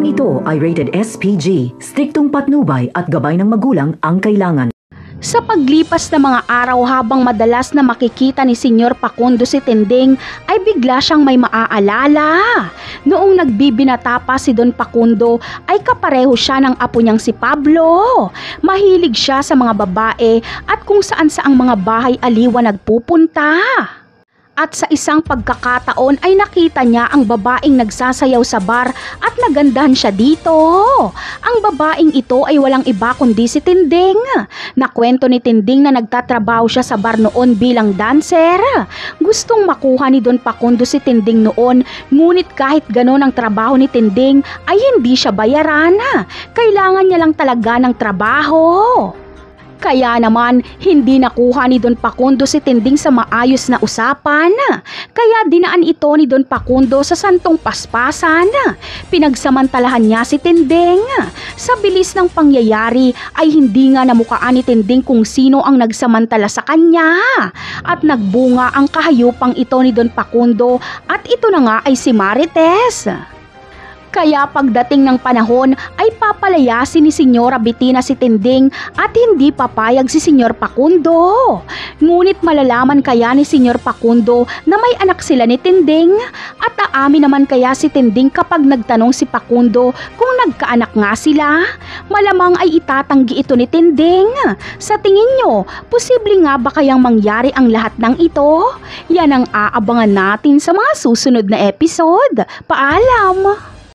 Programang ito ay rated SPG, striktong patnubay at gabay ng magulang ang kailangan. Sa paglipas ng mga araw habang madalas na makikita ni Senyor Facundo si Tinding ay bigla siyang may maaalala. Noong nagbibinata pa si Don Facundo ay kapareho siya ng apo niyang si Pablo. Mahilig siya sa mga babae at kung saan saang mga bahay aliwa nagpupunta. At sa isang pagkakataon ay nakita niya ang babaeng nagsasayaw sa bar at nagandahan siya dito. Ang babaeng ito ay walang iba kundi si Tinding. Nakwento ni Tinding na nagtatrabaho siya sa bar noon bilang dancer. Gustong makuha ni Don Facundo si Tinding noon, ngunit kahit ganon ang trabaho ni Tinding ay hindi siya bayaran. Kailangan niya lang talaga ng trabaho. Kaya naman, hindi nakuha ni Don Facundo si Tinding sa maayos na usapan. Kaya dinaan ito ni Don Facundo sa santong paspasan. Pinagsamantalahan niya si Tinding. Sa bilis ng pangyayari ay hindi nga namukaan ni Tinding kung sino ang nagsamantala sa kanya. At nagbunga ang kahayupang ito ni Don Facundo at ito na nga ay si Marites. Kaya pagdating ng panahon ay papalayasin ni Senyora Bettina si Tinding at hindi papayag si Senyor Facundo. Ngunit malalaman kaya ni Senyor Facundo na may anak sila ni Tinding at aamin naman kaya si Tinding kapag nagtanong si Facundo kung nagkaanak nga sila. Malamang ay itatanggi ito ni Tinding. Sa tingin nyo, posible nga ba kayang mangyari ang lahat ng ito? Yan ang aabangan natin sa mga susunod na episode. Paalam!